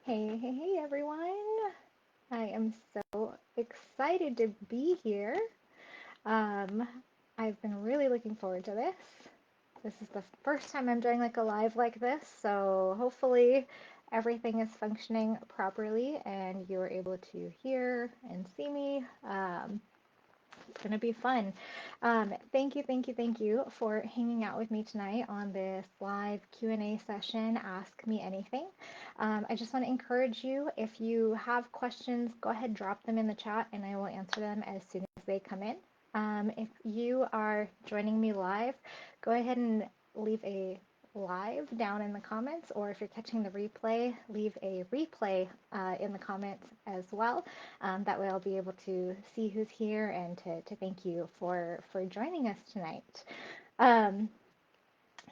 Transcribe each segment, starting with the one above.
Hey, everyone. I am so excited to be here. Um, I've been really looking forward to this. This is the first time I'm doing like a live like this, so hopefully everything is functioning properly and you're able to hear and see me. It's going to be fun. Thank you for hanging out with me tonight on this live Q&A session, Ask Me Anything. I just want to encourage you, if you have questions, go ahead, drop them in the chat, and I will answer them as soon as they come in. If you are joining me live, go ahead and leave a live down in the comments, or if you're catching the replay, leave a replay in the comments as well. That way I'll be able to see who's here and to thank you for joining us tonight. Um,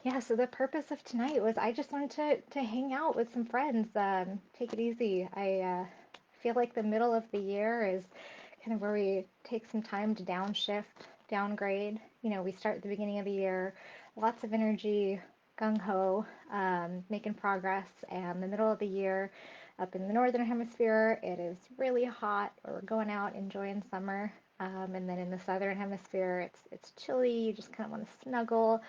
yeah, so the purpose of tonight was I just wanted to hang out with some friends, take it easy. I feel like the middle of the year is kind of where we take some time to downshift, downgrade. We start at the beginning of the year, lots of energy, gung ho, making progress, and the middle of the year, up in the northern hemisphere, it is really hot. We're going out enjoying summer. And then in the southern hemisphere, it's chilly. You just kind of want to snuggle,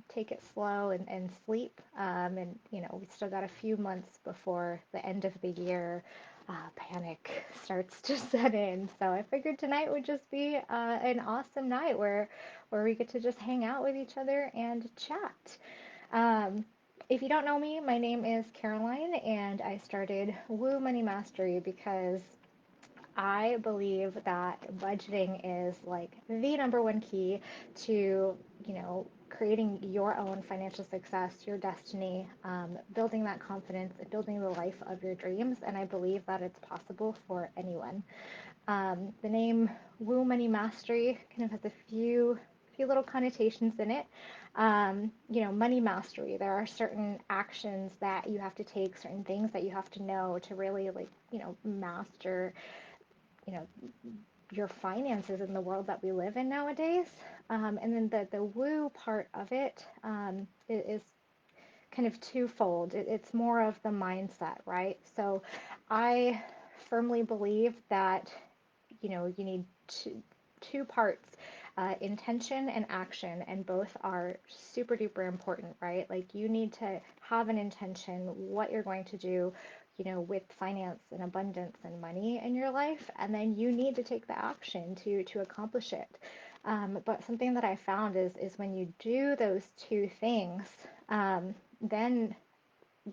take it slow and sleep. And we still got a few months before the end of the year. Panic starts to set in. So I figured tonight would just be an awesome night where we get to just hang out with each other and chat. Um, if you don't know me, my name is Caroline, and I started Woo Money Mastery because I believe that budgeting is like the number one key to, creating your own financial success, your destiny, building that confidence, building the life of your dreams. And I believe that it's possible for anyone. The name Woo Money Mastery kind of has a few little connotations in it. Money mastery. There are certain actions that you have to take, certain things that you have to know to really master you know your finances in the world that we live in nowadays. And then the woo part of it is kind of twofold. It's more of the mindset, right? So I firmly believe that you need two parts, intention and action, and both are super duper important, right? Like you need to have an intention, what you're going to do, with finance and abundance and money in your life, and then you need to take the action to accomplish it. But something that I found is when you do those two things, then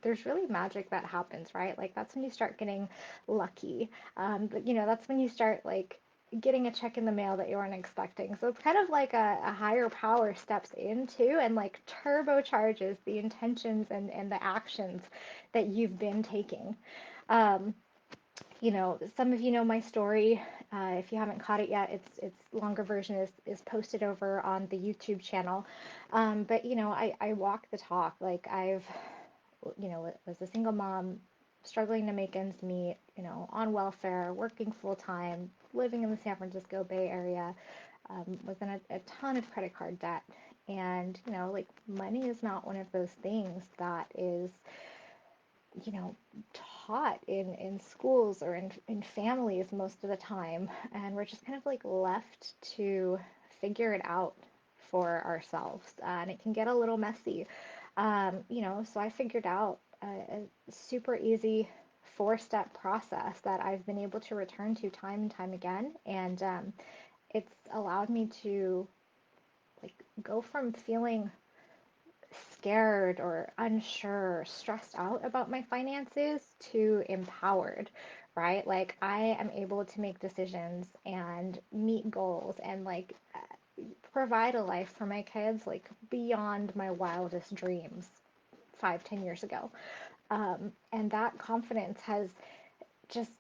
there's really magic that happens, right? Like that's when you start getting lucky. That's when you start like getting a check in the mail that you weren't expecting. So it's kind of like a higher power steps into and like turbocharges the intentions and the actions that you've been taking. Um, some of you know my story. If you haven't caught it yet, its longer version is posted over on the YouTube channel. But I walk the talk. Like I've was a single mom, struggling to make ends meet, on welfare, working full time, living in the San Francisco Bay Area, was in a ton of credit card debt. And, like money is not one of those things that is, you know, taught in schools or in families most of the time. And we're just kind of like left to figure it out for ourselves. And it can get a little messy. So I figured out a super easy four-step process that I've been able to return to time and time again. And it's allowed me to like go from feeling scared or unsure, stressed out about my finances to empowered, right? Like I am able to make decisions and meet goals and like provide a life for my kids like beyond my wildest dreams 5, 10 years ago. And that confidence has just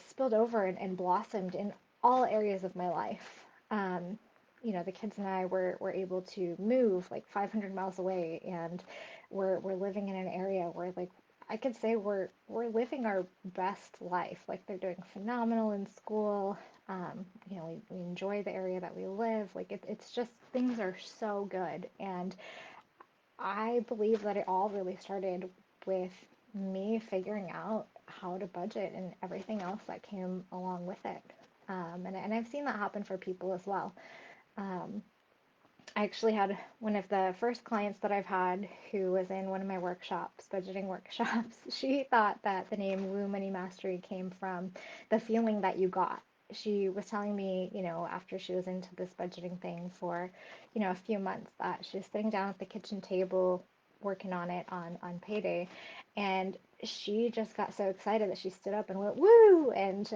spilled over and blossomed in all areas of my life. The kids and I were able to move like 500 miles away, and we're living in an area where like I could say we're living our best life. Like they're doing phenomenal in school. We enjoy the area that we live. Like it's just things are so good, and I believe that it all really started with me figuring out how to budget and everything else that came along with it. And I've seen that happen for people as well. Um, I actually had one of the first clients that I've had who was in one of my workshops, budgeting workshops. She thought that the name Woo Money Mastery came from the feeling that you got. She was telling me, after she was into this budgeting thing for, a few months, that she was sitting down at the kitchen table working on it on payday, and she just got so excited that she stood up and went woo, and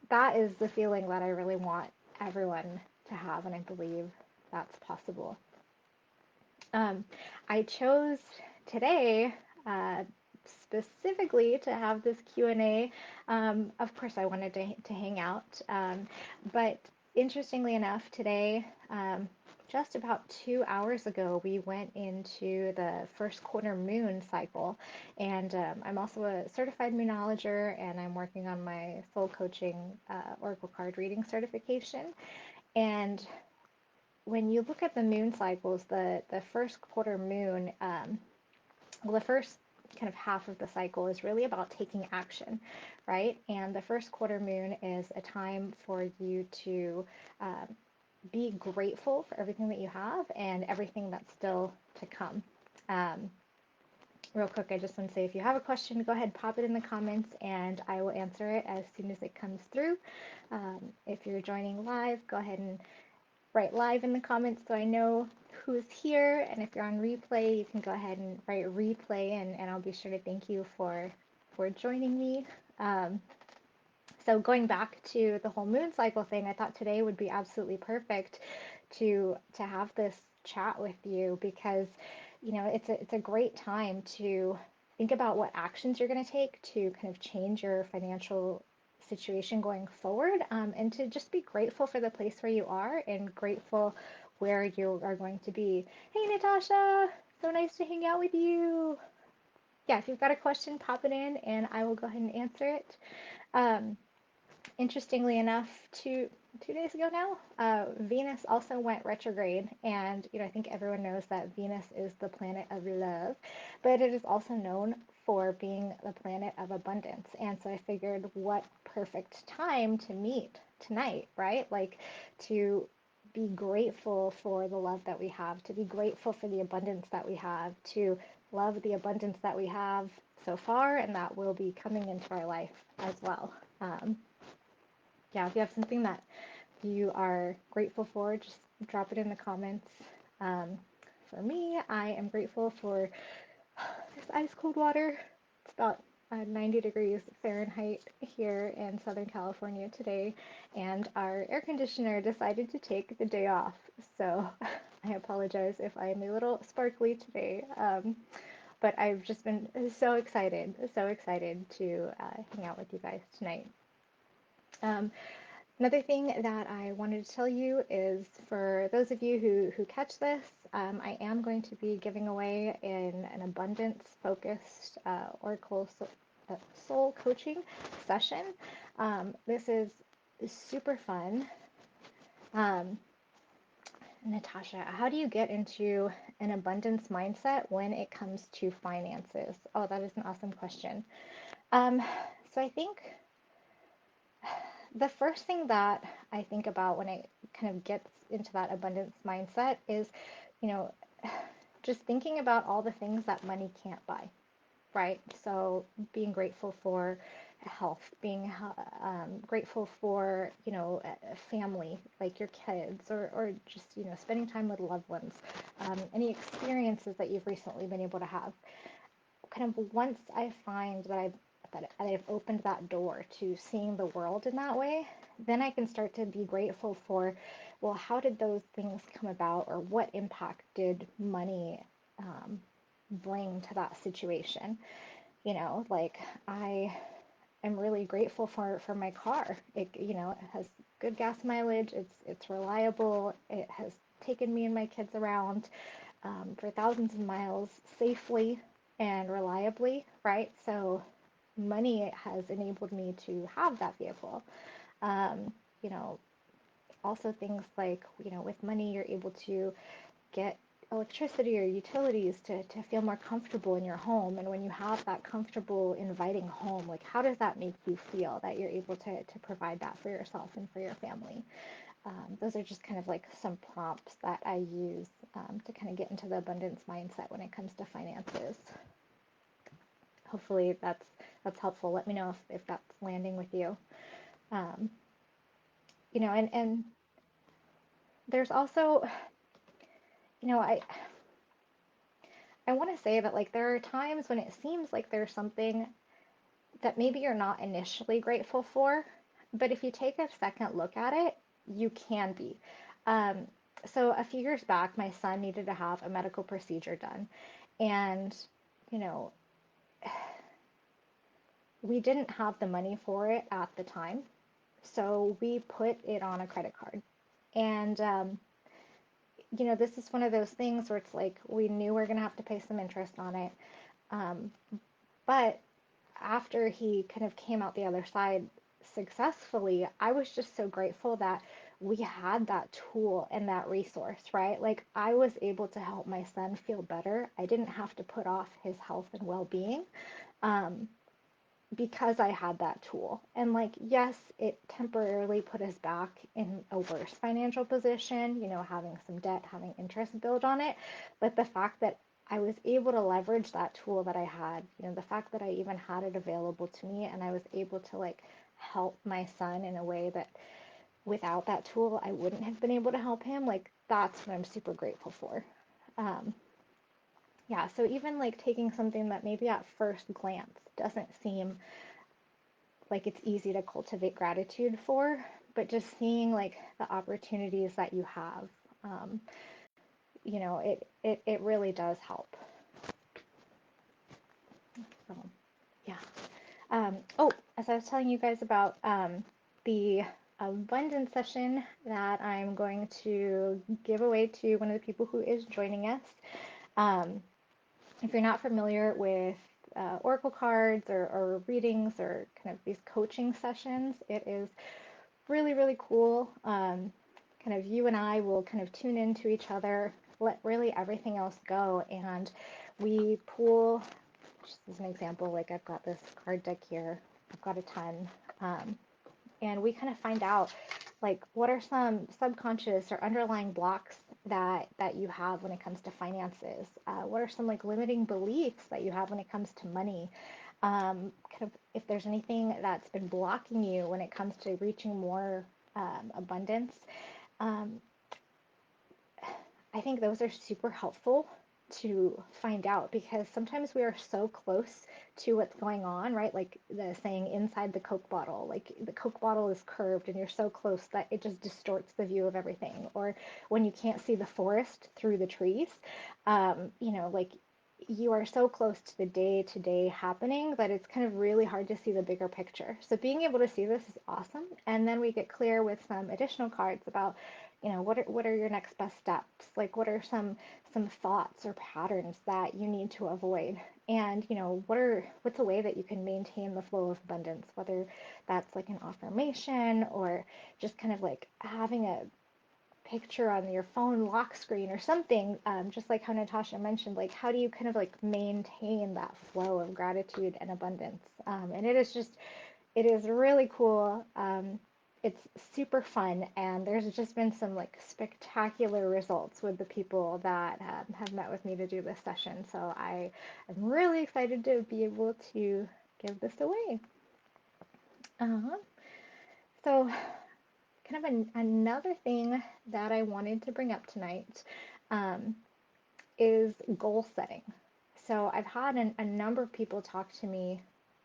that is the feeling that I really want everyone to have, and I believe that's possible. Um, I chose today uh, specifically to have this Q&A. Of course, I wanted to hang out, but interestingly enough, today, just about 2 hours ago, we went into the first quarter moon cycle, and I'm also a certified moonologer, and I'm working on my soul coaching oracle card reading certification. And when you look at the moon cycles, the first quarter moon, well, the first kind of half of the cycle is really about taking action, right? And the first quarter moon is a time for you to be grateful for everything that you have and everything that's still to come. Um, Real quick, I just want to say if you have a question, go ahead, pop it in the comments, and I will answer it as soon as it comes through. If you're joining live, go ahead and write live in the comments so I know who's here. And if you're on replay, you can go ahead and write replay, and I'll be sure to thank you for joining me. Um, so going back to the whole moon cycle thing, I thought today would be absolutely perfect to have this chat with you because it's a great time to think about what actions you're going to take to kind of change your financial situation going forward, and to just be grateful for the place where you are and grateful where you are going to be. Hey, Natasha, so nice to hang out with you. Yeah, if you've got a question, pop it in and I will go ahead and answer it. Um, Interestingly enough, two days ago now, Venus also went retrograde, and I think everyone knows that Venus is the planet of love, but it is also known for being the planet of abundance. And so I figured, what perfect time to meet tonight, right? Like to be grateful for the love that we have, to be grateful for the abundance that we have, to love the abundance that we have so far, and that will be coming into our life as well. Yeah, if you have something that you are grateful for, just drop it in the comments. Um, for me, I am grateful for this ice cold water. It's about 90 degrees Fahrenheit here in Southern California today, and our air conditioner decided to take the day off. So I apologize if I'm a little sparkly today. But I've just been so excited to hang out with you guys tonight. Um, Another thing that I wanted to tell you is, for those of you who catch this, I am going to be giving away in an abundance-focused Oracle soul coaching session. This is super fun. Um, Natasha, how do you get into an abundance mindset when it comes to finances? Oh, that is an awesome question. Um, so I think the first thing that I think about when it kind of gets into that abundance mindset is, you know, just thinking about all the things that money can't buy, right? So being grateful for health, being grateful for, a family, like your kids, or just, spending time with loved ones, any experiences that you've recently been able to have. Kind of once I find that I've opened that door to seeing the world in that way, then I can start to be grateful for, well, how did those things come about, or what impact did money bring to that situation? Like I am really grateful for my car. It has good gas mileage. It's reliable. It has taken me and my kids around for thousands of miles safely and reliably, right? So money has enabled me to have that vehicle. Um, you know, Also things like, with money, you're able to get electricity or utilities to feel more comfortable in your home. And when you have that comfortable, inviting home, like how does that make you feel that you're able to provide that for yourself and for your family? Those are just kind of like some prompts that I use to kind of get into the abundance mindset when it comes to finances. Hopefully that's helpful. Let me know if that's landing with you. Um, and there's also, you know, I want to say that like there are times when it seems like there's something that maybe you're not initially grateful for, but if you take a second look at it, you can be. Um, so a few years back, my son needed to have a medical procedure done, and you know, we didn't have the money for it at the time, so we put it on a credit card. And this is one of those things where it's like we knew we are gonna have to pay some interest on it, um, but after he kind of came out the other side successfully, I was just so grateful that we had that tool and that resource, right? Like I was able to help my son feel better. I didn't have to put off his health and well-being. Um, because I had that tool. And like, yes, it temporarily put us back in a worse financial position, having some debt, having interest build on it. But the fact that I was able to leverage that tool that I had, the fact that I even had it available to me and I was able to like help my son in a way that without that tool, I wouldn't have been able to help him. Like, that's what I'm super grateful for. Um, yeah, so even like taking something that maybe at first glance doesn't seem like it's easy to cultivate gratitude for, but just seeing like the opportunities that you have, um, it really does help. So, yeah. Oh, as I was telling you guys about the abundance session that I'm going to give away to one of the people who is joining us. Um, if you're not familiar with oracle cards or readings or kind of these coaching sessions, it is really, really cool. Kind of you and I will kind of tune into each other, let really everything else go, and we pull, just as an example, like I've got this card deck here, I've got a ton, um, and we kind of find out like what are some subconscious or underlying blocks that you have when it comes to finances? What are some like limiting beliefs that you have when it comes to money? Kind of if there's anything that's been blocking you when it comes to reaching more abundance, um, I think those are super helpful to find out because sometimes we are so close to what's going on, right? Like the saying inside the Coke bottle, like the Coke bottle is curved and you're so close that it just distorts the view of everything. Or when you can't see the forest through the trees, like you are so close to the day to day happening that it's kind of really hard to see the bigger picture. So being able to see this is awesome. And then we get clear with some additional cards about what are your next best steps? Like what are some thoughts or patterns that you need to avoid? And what's a way that you can maintain the flow of abundance, whether that's like an affirmation or just kind of like having a picture on your phone lock screen or something, just like how Natasha mentioned, like how do you kind of like maintain that flow of gratitude and abundance? And it is really cool. It's super fun, and there's just been some like spectacular results with the people that have met with me to do this session. So I am really excited to be able to give this away. Uh, so kind of another thing that I wanted to bring up tonight um, is goal setting. So I've had a number of people talk to me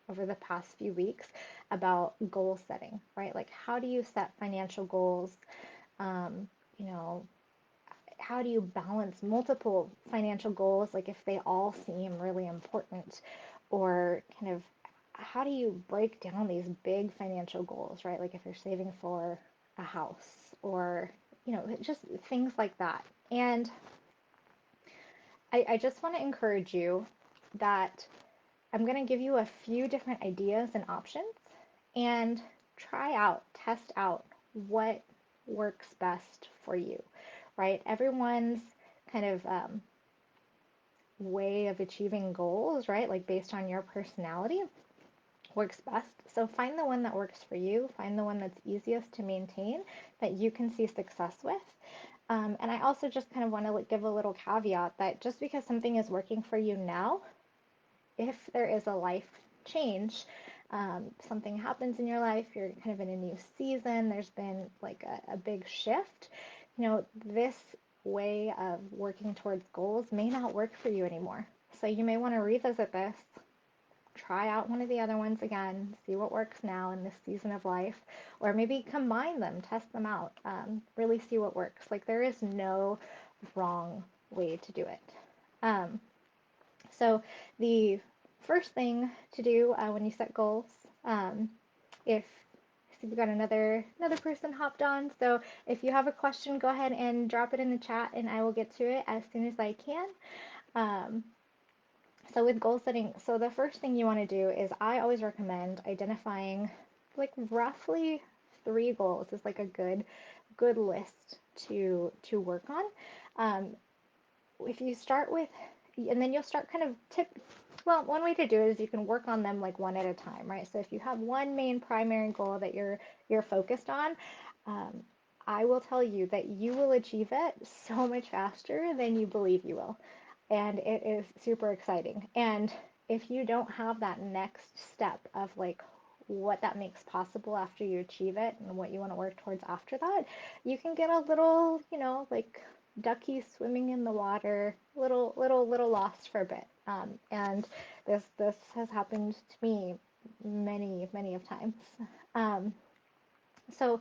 over the past few weeks about goal setting, right? Like how do you set financial goals? Um, you know, how do you balance multiple financial goals, like if they all seem really important, or kind of how do you break down these big financial goals, right? Like if you're saving for a house or, just things like that. And I just want to encourage you that I'm going to give you a few different ideas and options and test out what works best for you, right? Everyone's kind of way of achieving goals, right? Like based on your personality works best. So find the one that works for you, find the one that's easiest to maintain, that you can see success with. And I also just kind of want to like give a little caveat that just because something is working for you now, if there is a life change, something happens in your life, you're kind of in a new season, there's been like a big shift, this way of working towards goals may not work for you anymore. So you may want to revisit this, try out one of the other ones again, see what works now in this season of life, or maybe combine them, test them out, really see what works. Like there is no wrong way to do it. Um, so the first thing to do when you set goals, if see we got another person hopped on. So if you have a question, go ahead and drop it in the chat, and I will get to it as soon as I can. Um, so with goal setting, so the first thing you want to do is I always recommend identifying like roughly 3 goals is like a good list to work on. If you start with, and then you'll start kind of well, one way to do it is you can work on them like one at a time, right? So if you have one main primary goal that you're focused on, um, I will tell you that you will achieve it so much faster than you believe you will. And it is super exciting. And if you don't have that next step of like what that makes possible after you achieve it and what you want to work towards after that, you can get a little, like ducky swimming in the water, little lost for a bit. And this has happened to me many of times. Um, so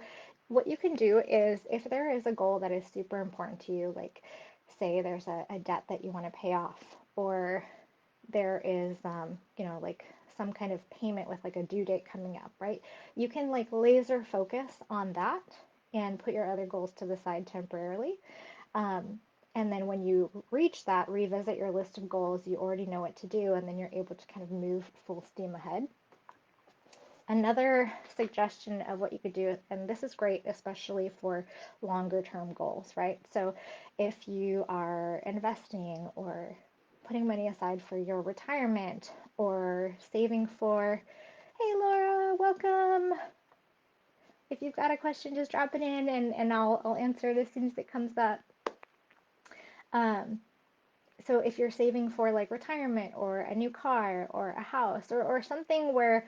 what you can do is if there is a goal that is super important to you, like say there's a debt that you want to pay off, or there is, like some kind of payment with like a due date coming up, right? You can like laser focus on that and put your other goals to the side temporarily. Um, and then when you reach that, revisit your list of goals. You already know what to do, and then you're able to kind of move full steam ahead. Another suggestion of what you could do, and this is great especially for longer term goals, right? So if you are investing or putting money aside for your retirement or saving for, hey Laura, welcome. If you've got a question, just drop it in and I'll answer it as soon as it comes up. Um, so if you're saving for like retirement or a new car or a house or something where,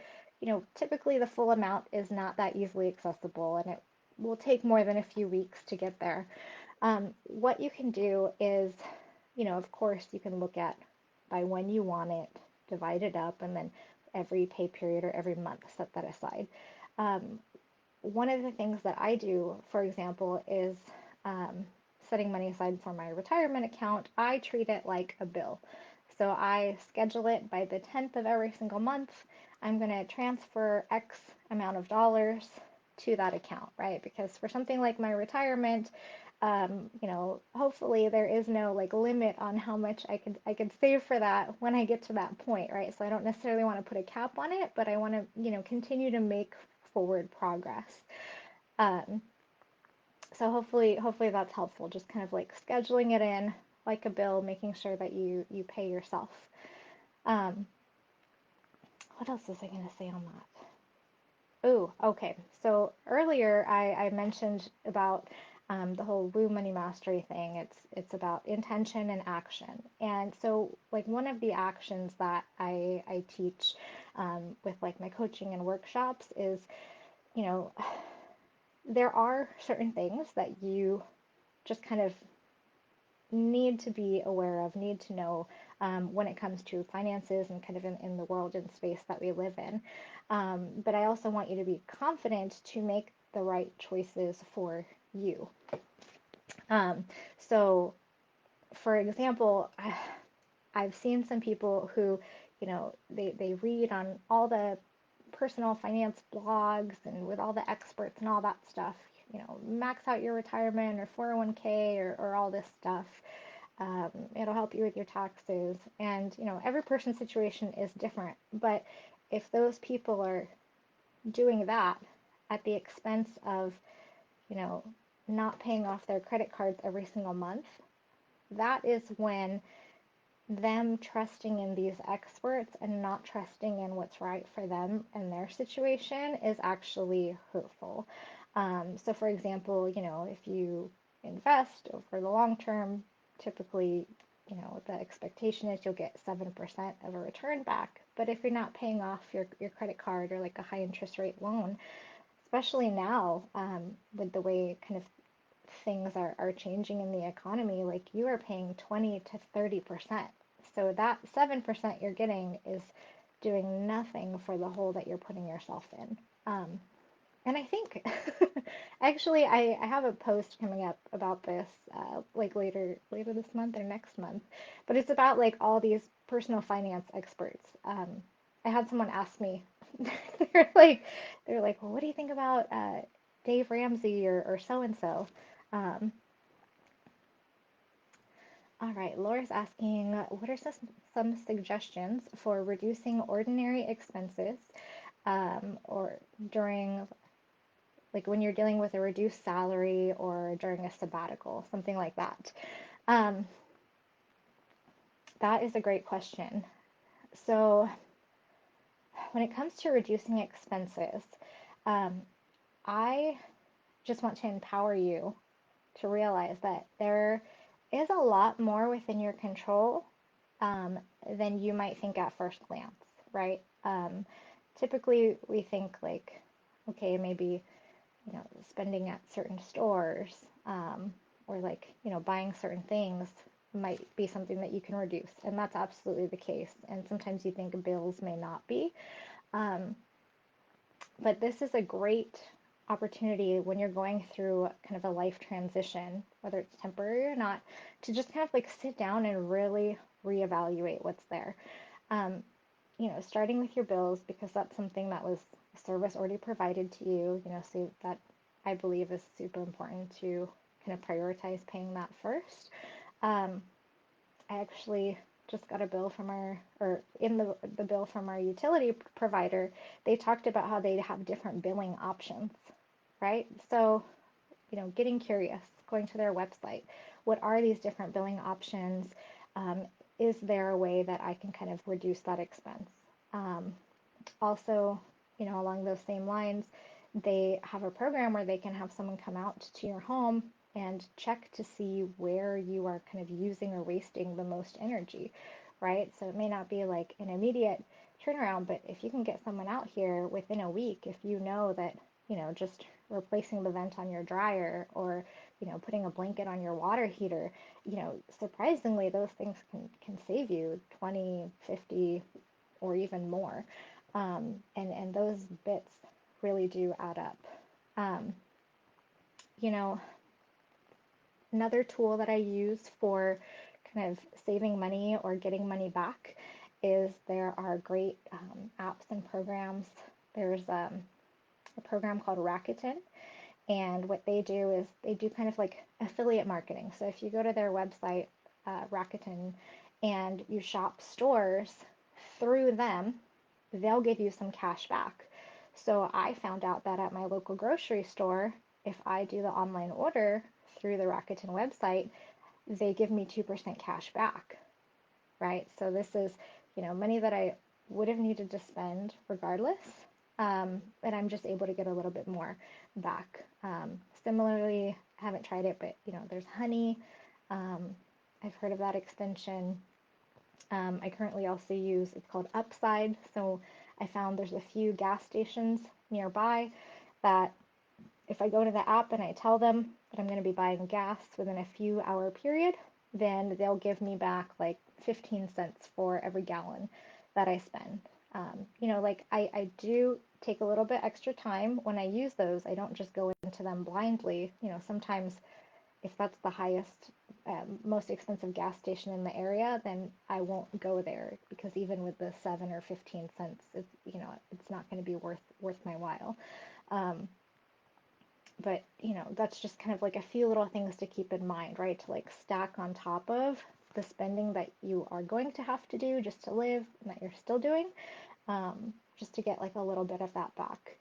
typically the full amount is not that easily accessible and it will take more than a few weeks to get there. What you can do is, of course, you can look at by when you want it, divide it up, and then every pay period or every month set that aside. Um, One of the things that I do, for example, is setting money aside for my retirement account. I treat it like a bill. So I schedule it by the 10th of every single month. I'm going to transfer X amount of dollars to that account, right? Because for something like my retirement, hopefully there is no like limit on how much I could save for that when I get to that point, right? So I don't necessarily want to put a cap on it, but I want to, continue to make forward progress. Um, so hopefully that's helpful. Just kind of like scheduling it in like a bill, making sure that you pay yourself. Um, what else was I going to say on that? Oh, okay. So earlier I mentioned about the whole Woo Money Mastery thing. It's about intention and action. And so like one of the actions that I teach with like my coaching and workshops is, you know, there are certain things that you just kind of need to be aware of, need to know when it comes to finances and kind of in the world and space that we live in. But I also want you to be confident to make the right choices for you. Um, so, for example, I've seen some people who, they read on all the personal finance blogs and with all the experts and all that stuff, max out your retirement or 401k or all this stuff. It'll help you with your taxes. And, every person's situation is different. But if those people are doing that at the expense of, you know, not paying off their credit cards every single month, that is when them trusting in these experts and not trusting in what's right for them and their situation is actually hurtful. So, for example, if you invest over the long term, typically, the expectation is you'll get 7% of a return back. But if you're not paying off your credit card or like a high interest rate loan, especially now, with the way kind of things are changing in the economy, like you are paying 20 to 30%. So that 7% you're getting is doing nothing for the hole that you're putting yourself in. Um, and I think actually I have a post coming up about this like later this month or next month, but it's about like all these personal finance experts. I had someone ask me, they're like they're like, well, what do you think about Dave Ramsey or so and so? Um, all right, Laura's asking, what are some suggestions for reducing ordinary expenses or during like when you're dealing with a reduced salary or during a sabbatical, something like that? Um, that is a great question. So, when it comes to reducing expenses, um, I just want to empower you to realize that there is a lot more within your control um, than you might think at first glance, right? Typically, we think like, okay, maybe spending at certain stores, or like, buying certain things might be something that you can reduce. And that's absolutely the case. And sometimes you think bills may not be. Um, but this is a great opportunity when you're going through kind of a life transition, whether it's temporary or not, to just kind of like sit down and really reevaluate what's there. Um, Starting with your bills, because that's something that was a service already provided to you, so that I believe is super important to kind of prioritize paying that first. Um, I actually just got a bill from or in the bill from our utility provider, they talked about how they have different billing options, right? So, getting curious, going to their website, what are these different billing options? Um, is there a way that I can kind of reduce that expense? Um, Also, along those same lines, they have a program where they can have someone come out to your home and check to see where you are kind of using or wasting the most energy, right? So it may not be like an immediate turnaround, but if you can get someone out here within a week, if you know that, just replacing the vent on your dryer or, putting a blanket on your water heater, surprisingly, those things can save you 20, 50, or even more. And those bits really do add up. Um, you know, Another tool that I use for kind of saving money or getting money back is there are great apps and programs. There's a program called Rakuten, and what they do is they do kind of like affiliate marketing. So if you go to their website, Rakuten, and you shop stores through them, they'll give you some cash back. So I found out that at my local grocery store, if I do the online order through the Rakuten website, they give me 2% cash back, right? So this is, money that I would have needed to spend regardless, and I'm just able to get a little bit more back. Similarly, I haven't tried it, but there's honey. Um, I've heard of that extension. I currently also use, it's called Upside. So I found there's a few gas stations nearby that if I go to the app and I tell them that I'm going to be buying gas within a few hour period, then they'll give me back like 15 cents for every gallon that I spend. Like I do take a little bit extra time when I use those. I don't just go into them blindly. Sometimes if that's the highest, most expensive gas station in the area, then I won't go there because even with the 7 or 15 cents, it's not going to be worth my while. Um, but that's just kind of like a few little things to keep in mind, right? To like stack on top of the spending that you are going to have to do just to live and that you're still doing, just to get like a little bit of that back.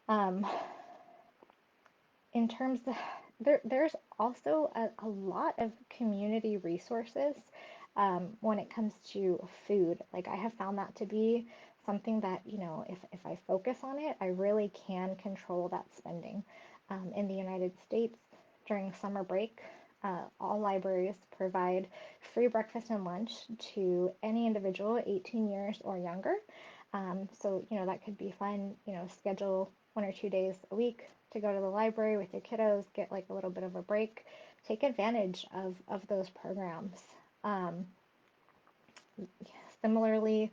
Um, in terms of there's also a lot of community resources when it comes to food. Like I have found that to be something that, if I focus on it, I really can control that spending. In the United States, during summer break, all libraries provide free breakfast and lunch to any individual 18 years or younger. So, that could be fun, schedule 1 or 2 days a week to go to the library with your kiddos, get like a little bit of a break, take advantage of those programs. Um, Similarly,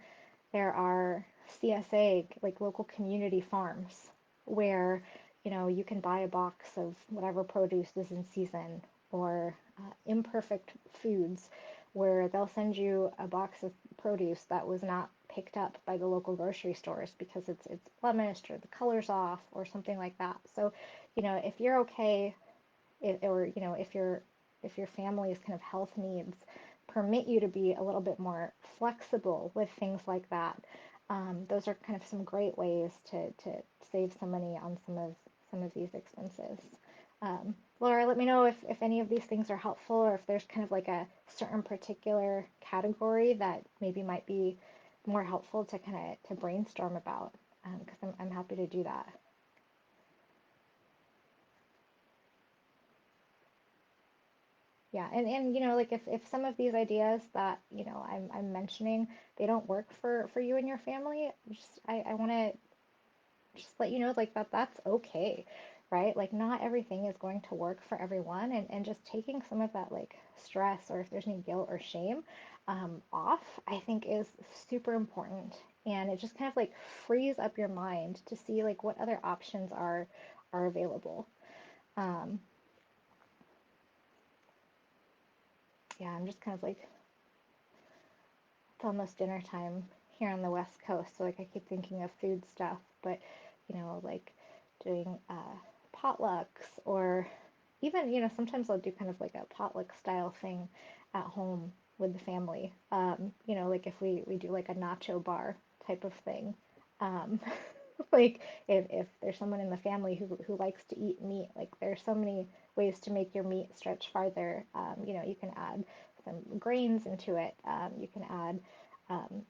there are CSA, like local community farms, where you can buy a box of whatever produce is in season, or imperfect foods, where they'll send you a box of produce that was not picked up by the local grocery stores because it's blemished or the color's off or something like that. So, if you're okay, or if your family's kind of health needs permit you to be a little bit more flexible with things like that, those are kind of some great ways to save some money on some of these expenses. Laura, let me know if any of these things are helpful, or if there's kind of like a certain particular category that maybe might be more helpful to kind of to brainstorm about, because I'm happy to do that. Yeah, and like if some of these ideas that I'm mentioning, they don't work for you and your family, just I want to just let you know like that's okay, right? Like not everything is going to work for everyone, and just taking some of that like stress, or if there's any guilt or shame off, I think is super important, and it just kind of like frees up your mind to see like what other options are available. Um, yeah, I'm just kind of like it's almost dinner time here on the West Coast, so like I keep thinking of food stuff, but like doing potlucks, or even sometimes I'll do kind of like a potluck style thing at home with the family. Like if we do like a nacho bar type of thing. Um, like if there's someone in the family who likes to eat meat, like there's so many ways to make your meat stretch farther. You can add some grains into it. You can add um,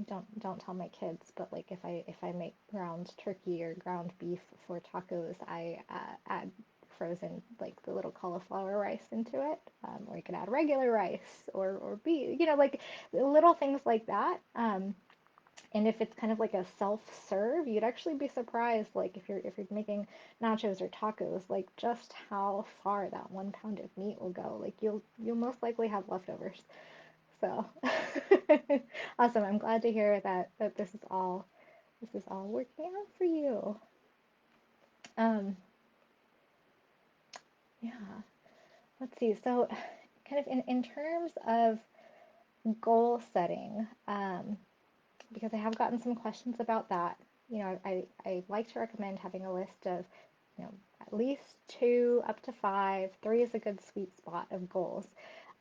don't tell my kids, but like if I make ground turkey or ground beef for tacos, I add frozen like the little cauliflower rice into it, or you can add regular rice or beef, like little things like that. And if it's kind of like a self-serve, you'd actually be surprised, like if you're making nachos or tacos, like just how far that 1 pound of meat will go. Like you'll most likely have leftovers. So awesome. I'm glad to hear that this is all working out for you. Um, yeah. Let's see. So kind of in terms of goal setting, because I have gotten some questions about that. I like to recommend having a list of, at least two up to five. Three is a good sweet spot of goals.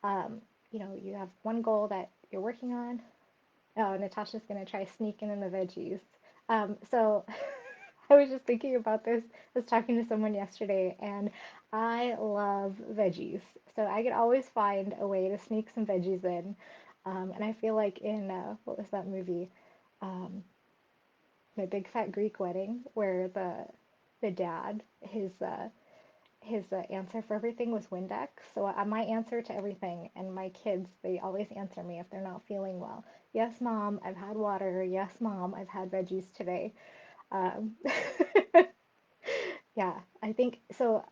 Um, you have one goal that you're working on. Oh, Natasha's gonna try sneaking in the veggies. So I was just thinking about this. I was talking to someone yesterday, and I love veggies. So I could always find a way to sneak some veggies in. And I feel like in what was that movie? Um, My Big Fat Greek Wedding, where the dad, his answer for everything was Windex. So my answer to everything, and my kids, they always answer me if they're not feeling well. Yes, mom, I've had water. Yes, mom, I've had veggies today. Um, yeah, I think so.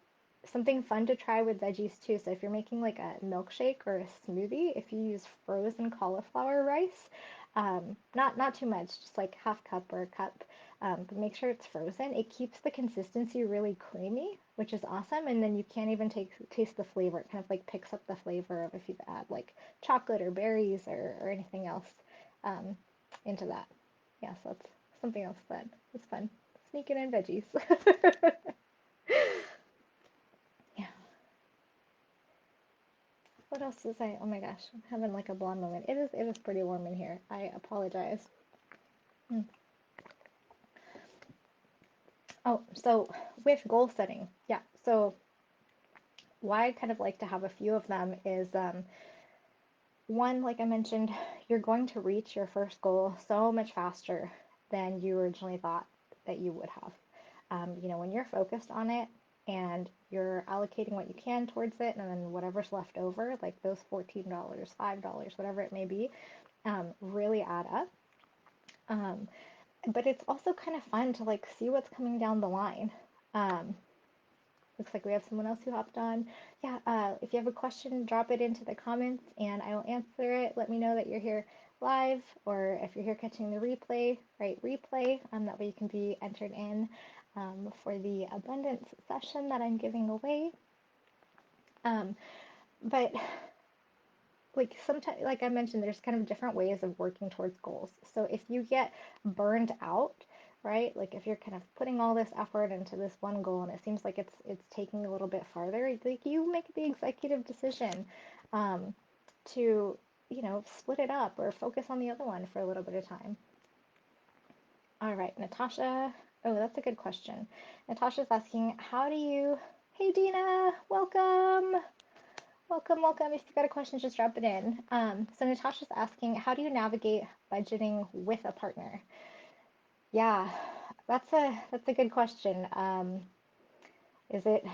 Something fun to try with veggies too. So if you're making like a milkshake or a smoothie, if you use frozen cauliflower rice, not too much, just like half cup or a cup, but make sure it's frozen. It keeps the consistency really creamy, which is awesome. And then you can't even taste the flavor. It kind of like picks up the flavor of if you add like chocolate or berries or anything else um, into that. Yeah, so that's something else that is fun. Sneaking in veggies. Yeah. What else is I? Oh my gosh, I'm having like a blonde moment. It is pretty warm in here. I apologize. Hmm. Oh, so with goal setting, yeah. So why I kind of like to have a few of them is one, like I mentioned, you're going to reach your first goal so much faster than you originally thought that you would have. When you're focused on it and you're allocating what you can towards it, and then whatever's left over, like those $14, $5, whatever it may be, really add up. Um, but it's also kind of fun to like see what's coming down the line. Um, Looks like we have someone else who hopped on. Yeah, if you have a question, drop it into the comments and I will answer it. Let me know that you're here live, or if you're here catching the replay, write replay. That way you can be entered in for the abundance session that I'm giving away. But like sometimes, like I mentioned, there's kind of different ways of working towards goals. So if you get burned out, right? Like if you're kind of putting all this effort into this one goal and it seems like it's taking a little bit farther, like you make the executive decision um, to, split it up or focus on the other one for a little bit of time. All right, Natasha. Oh, that's a good question. Natasha's asking, how do you, hey Dina, welcome. Welcome, welcome. If you've got a question, just drop it in. So Natasha's asking, how do you navigate budgeting with a partner? Yeah, that's a good question. Is it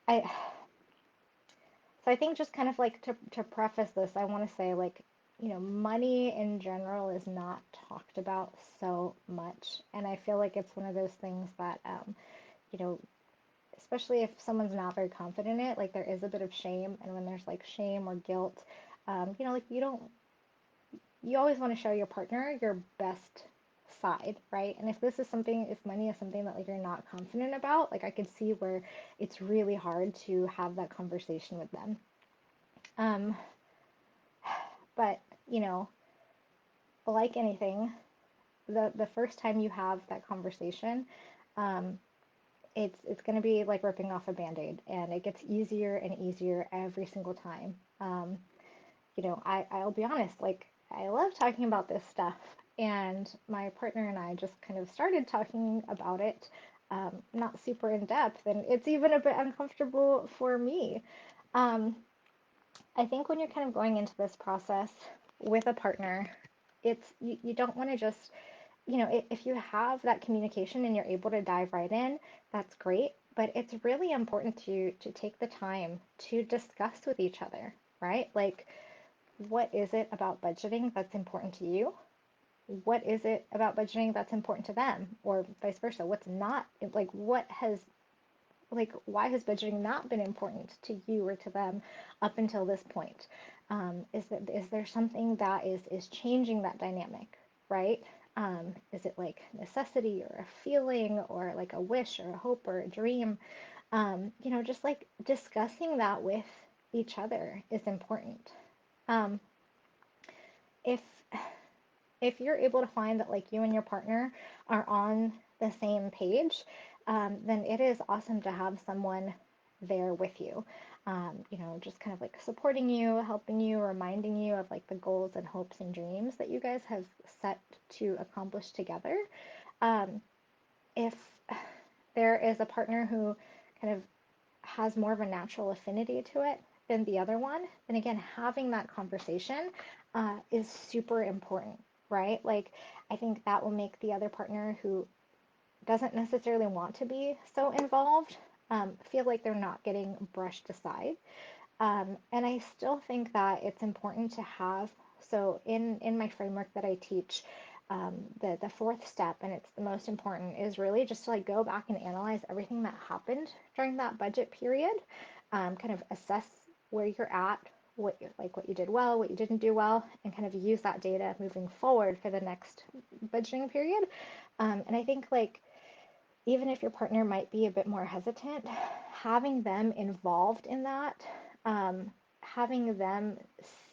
I so I think just kind of like to preface this, I want to say like, money in general is not talked about so much, and I feel like it's one of those things that you know, especially if someone's not very confident in it, like there is a bit of shame, and when there's like shame or guilt, like you always want to show your partner your best side, right? And if money is something that like you're not confident about, like I could see where it's really hard to have that conversation with them. Um, but like anything, the first time you have that conversation, um, it's going to be like ripping off a band-aid, and it gets easier and easier every single time. I'll be honest, like I love talking about this stuff, and my partner and I just kind of started talking about it, not super in depth, and it's even a bit uncomfortable for me. Um, I think when you're kind of going into this process with a partner, you don't want to just, if you have that communication and you're able to dive right in, that's great. But it's really important to take the time to discuss with each other, right? Like, what is it about budgeting that's important to you? What is it about budgeting that's important to them? Or vice versa. What's not, like, why has budgeting not been important to you or to them up until this point? Is there something that is changing that dynamic, right? Is it like necessity or a feeling or like a wish or a hope or a dream? Just like discussing that with each other is important. Um, if if you're able to find that like you and your partner are on the same page, then it is awesome to have someone there with you. Just kind of like supporting you, helping you, reminding you of like the goals and hopes and dreams that you guys have set to accomplish together. Um, if there is a partner who kind of has more of a natural affinity to it than the other one, then again, having that conversation is super important, right? Like, I think that will make the other partner who doesn't necessarily want to be so involved feel like they're not getting brushed aside. And I still think that it's important to have, so in my framework that I teach, the fourth step, and it's the most important, is really just to like go back and analyze everything that happened during that budget period, kind of assess where you're at, what you did well, what you didn't do well, and kind of use that data moving forward for the next budgeting period. And I think like even if your partner might be a bit more hesitant, having them involved in that, having them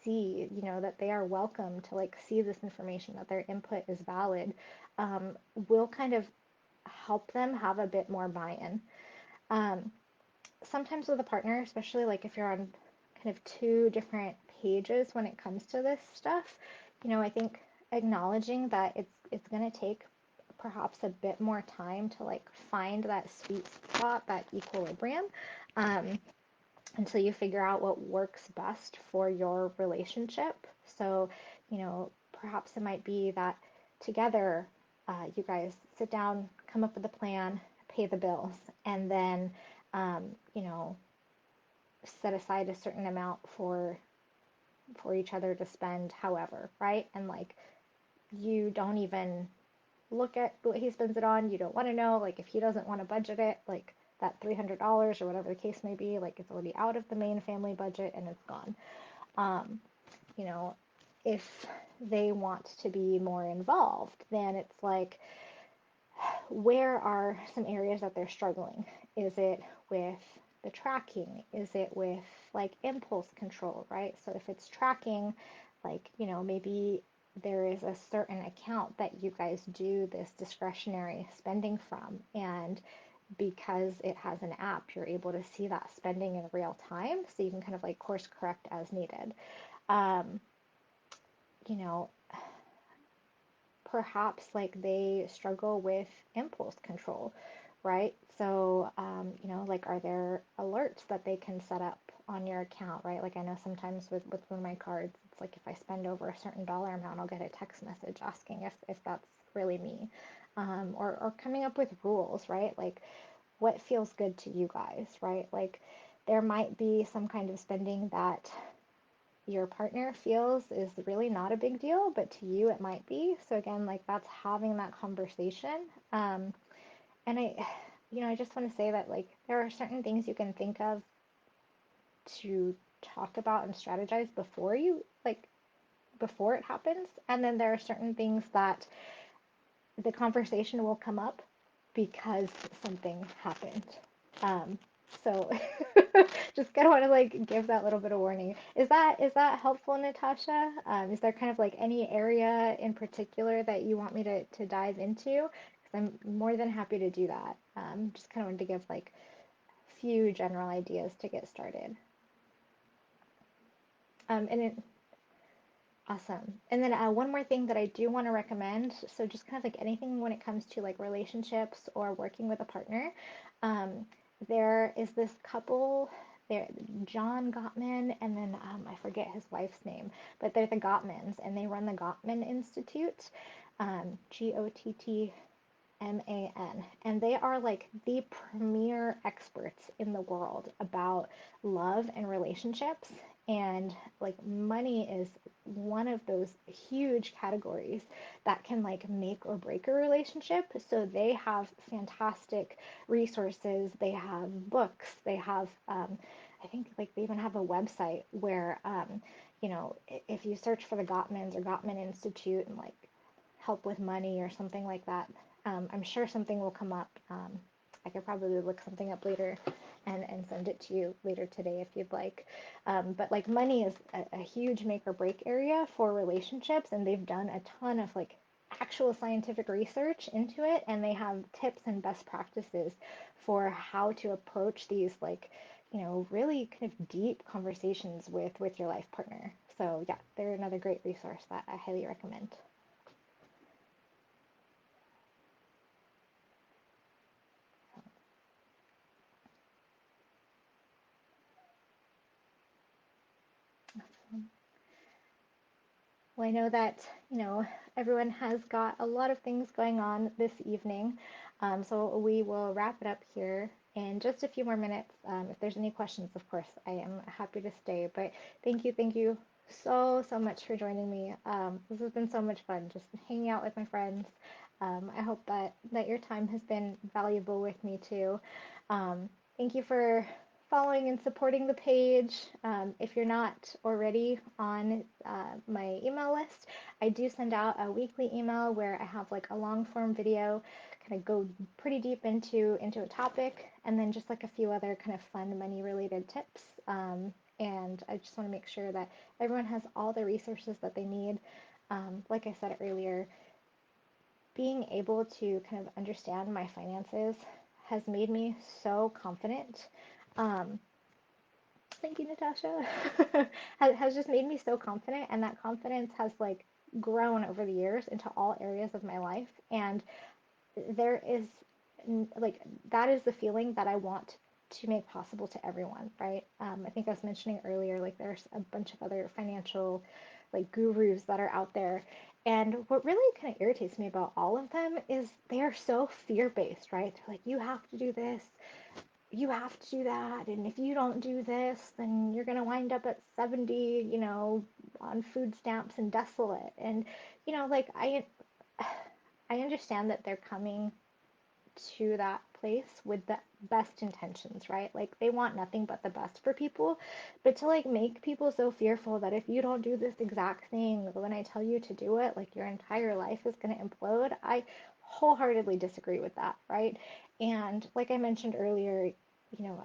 see, that they are welcome to like see this information, that their input is valid, will kind of help them have a bit more buy-in. Um, Sometimes with a partner, especially like if you're on kind of two different pages when it comes to this stuff, I think acknowledging that it's going to take perhaps a bit more time to like find that sweet spot, that equilibrium, um, until you figure out what works best for your relationship. So, perhaps it might be that together, you guys sit down, come up with a plan, pay the bills, and then, um, you know, set aside a certain amount for each other to spend however, right? And like you don't even look at what he spends it on. You don't want to know, like if he doesn't want to budget it, like that $300 or whatever the case may be, like it's already out of the main family budget and it's gone. Um, you know, if they want to be more involved, then it's like, where are some areas that they're struggling? Is it with the tracking? Is it with like impulse control, right? So if it's tracking, like, maybe there is a certain account that you guys do this discretionary spending from, and because it has an app, you're able to see that spending in real time, so you can kind of like course correct as needed. Um, you know, Perhaps like they struggle with impulse control, right? So, like are there alerts that they can set up on your account, right? Like I know sometimes with one of my cards, it's like if I spend over a certain dollar amount, I'll get a text message asking if that's really me. Or coming up with rules, right? Like what feels good to you guys, right? Like there might be some kind of spending that your partner feels is really not a big deal, but to you it might be. So again, like that's having that conversation. And I just want to say that like there are certain things you can think of to talk about and strategize before it happens, and then there are certain things that the conversation will come up because something happened. Um, so just kind of want to like give that little bit of warning. Is that helpful, Natasha? Is there kind of like any area in particular that you want me to dive into? Because I'm more than happy to do that. Just kind of wanted to give like a few general ideas to get started. And it, Awesome. And then one more thing that I do want to recommend, so just kind of like anything when it comes to like relationships or working with a partner, um, there is this couple, there, John Gottman, and then I forget his wife's name, but they're the Gottmans, and they run the Gottman Institute, Gottman, and they are like the premier experts in the world about love and relationships. And like money is one of those huge categories that can like make or break a relationship. So they have fantastic resources. They have books. They have, I think like they even have a website where, if you search for the Gottmans or Gottman Institute and like help with money or something like that, I'm sure something will come up. I could probably look something up later and send it to you later today if you'd like. But like money is a huge make or break area for relationships, and they've done a ton of like actual scientific research into it, and they have tips and best practices for how to approach these like, really kind of deep conversations with your life partner. So yeah, they're another great resource that I highly recommend. Well, I know that, everyone has got a lot of things going on this evening. So we will wrap it up here in just a few more minutes. If there's any questions, of course, I am happy to stay. But thank you so, so much for joining me. This has been so much fun, just hanging out with my friends. I hope that your time has been valuable with me too. Thank you for following and supporting the page. If you're not already on my email list, I do send out a weekly email where I have like a long form video, kind of go pretty deep into a topic, and then just like a few other kind of fun money related tips. And I just want to make sure that everyone has all the resources that they need. Like I said earlier, being able to kind of understand my finances has made me so confident. Um, Thank you, Natasha. Has just made me so confident, and that confidence has like grown over the years into all areas of my life. And there is like that is the feeling that I want to make possible to everyone, right? I think I was mentioning earlier, like there's a bunch of other financial like gurus that are out there. And what really kind of irritates me about all of them is they are so fear-based, right? They're like, you have to do this, you have to do that, and if you don't do this, then you're gonna wind up at 70, on food stamps and desolate. And like I understand that they're coming to that place with the best intentions, right? Like they want nothing but the best for people, but to like make people so fearful that if you don't do this exact thing when I tell you to do it, like your entire life is going to implode. I wholeheartedly disagree with that, right? And like I mentioned earlier,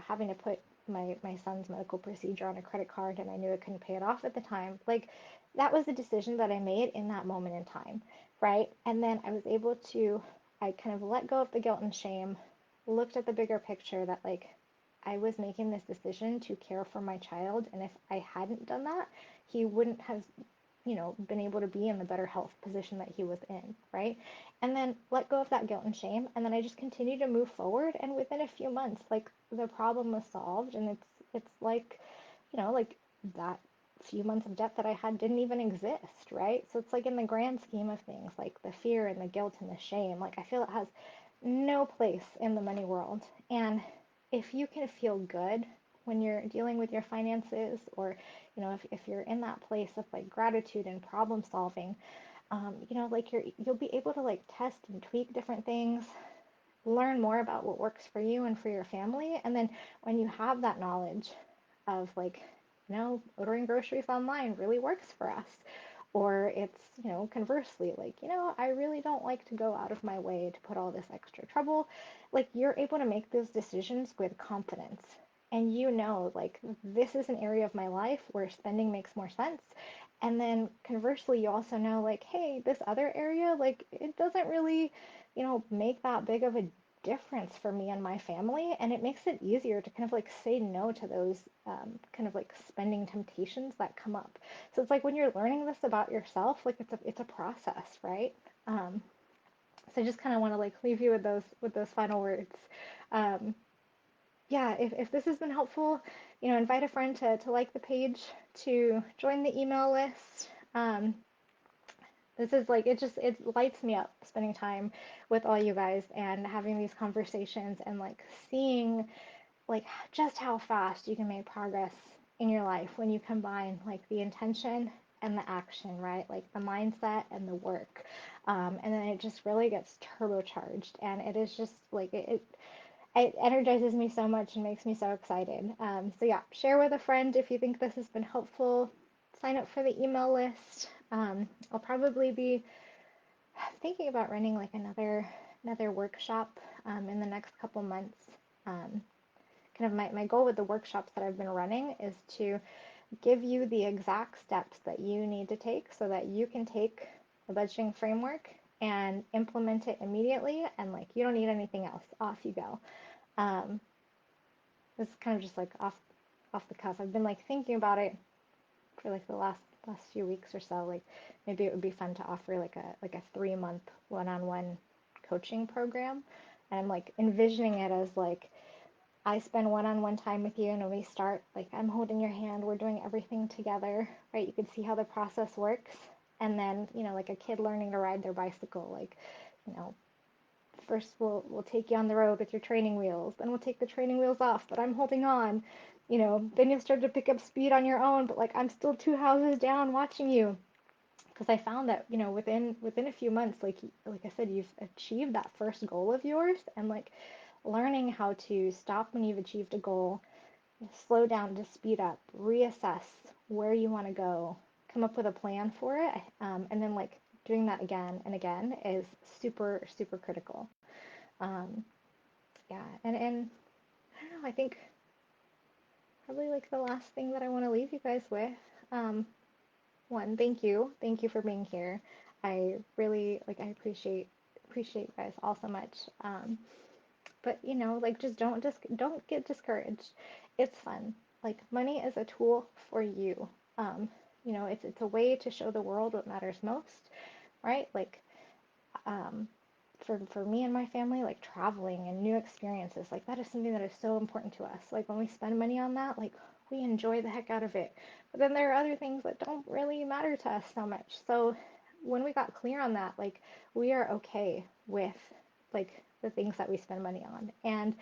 having to put my son's medical procedure on a credit card and I knew I couldn't pay it off at the time, like that was a decision that I made in that moment in time, right? And then I was able to I kind of let go of the guilt and shame, looked at the bigger picture that like I was making this decision to care for my child, and if I hadn't done that, he wouldn't have, been able to be in the better health position that he was in, right? And then let go of that guilt and shame, and then I just continued to move forward, and within a few months, like the problem was solved, and it's like, like that few months of debt that I had didn't even exist, right? So it's like in the grand scheme of things, like the fear and the guilt and the shame, like I feel it has no place in the money world. And if you can feel good when you're dealing with your finances, or if you're in that place of like gratitude and problem solving, like you'll be able to like test and tweak different things, learn more about what works for you and for your family. And then when you have that knowledge of like, ordering groceries online really works for us. Or it's, conversely, like, I really don't like to go out of my way to put all this extra trouble. Like, you're able to make those decisions with confidence. And like, this is an area of my life where spending makes more sense. And then conversely, you also know, like, hey, this other area, like, it doesn't really, make that big of a difference for me and my family, and it makes it easier to kind of like say no to those kind of like spending temptations that come up. So it's like when you're learning this about yourself, like it's a process, right? Um, so I just kind of want to like leave you with those final words. Um, yeah, if this has been helpful, invite a friend to like the page, to join the email list. This is like it lights me up spending time with all you guys and having these conversations and like seeing like just how fast you can make progress in your life when you combine like the intention and the action, right? Like the mindset and the work. And then it just really gets turbocharged. And it is just like it energizes me so much and makes me so excited. So yeah, share with a friend if you think this has been helpful. Sign up for the email list. I'll probably be thinking about running like another workshop in the next couple months. Um, Kind of my goal with the workshops that I've been running is to give you the exact steps that you need to take so that you can take the budgeting framework and implement it immediately, and like you don't need anything else. Off you go. Um, this is kind of just like off the cuff. I've been like thinking about it for like the last few weeks or so. Like maybe it would be fun to offer like a 3-month one-on-one coaching program. And I'm like envisioning it as like I spend one-on-one time with you, and when we start, like I'm holding your hand, we're doing everything together, right? You can see how the process works. And then, like a kid learning to ride their bicycle, like, you know, first we'll take you on the road with your training wheels, then we'll take the training wheels off, but I'm holding on. Then you'll start to pick up speed on your own, but like I'm still 2 houses down watching you. Because I found that, within a few months, like I said, you've achieved that first goal of yours, and like learning how to stop when you've achieved a goal, slow down to speed up, reassess where you want to go, come up with a plan for it, and then like doing that again and again is super, super critical. Um, yeah, and I don't know, I think probably like the last thing that I want to leave you guys with, um, one, thank you. Thank you for being here. I really like I appreciate you guys all so much. But like just don't get discouraged. It's fun. Like money is a tool for you. Um, it's a way to show the world what matters most, right? Like um, for me and my family, like traveling and new experiences, like that is something that is so important to us. Like when we spend money on that, like we enjoy the heck out of it. But then there are other things that don't really matter to us so much. So when we got clear on that, like we are okay with like the things that we spend money on. And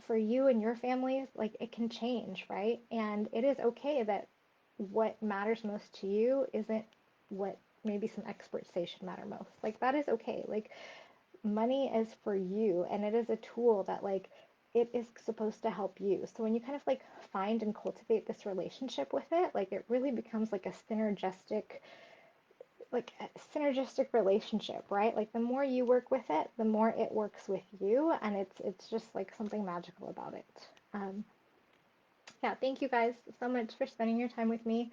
for you and your family, like it can change, right? And it is okay that what matters most to you isn't what maybe some experts say should matter most. Like that is okay. Like money is for you and it is a tool that like it is supposed to help you. So when you kind of like find and cultivate this relationship with it, like it really becomes like a synergistic relationship, right? Like the more you work with it, the more it works with you, and it's just like something magical about it. Um, yeah, thank you guys so much for spending your time with me.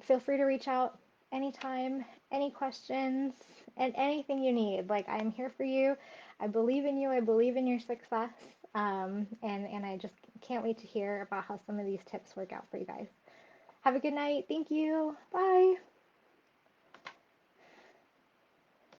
Feel free to reach out anytime, any questions, and anything you need. Like I'm here for you. I believe in you. I believe in your success. And I just can't wait to hear about how some of these tips work out for you guys. Have a good night. Thank you. Bye.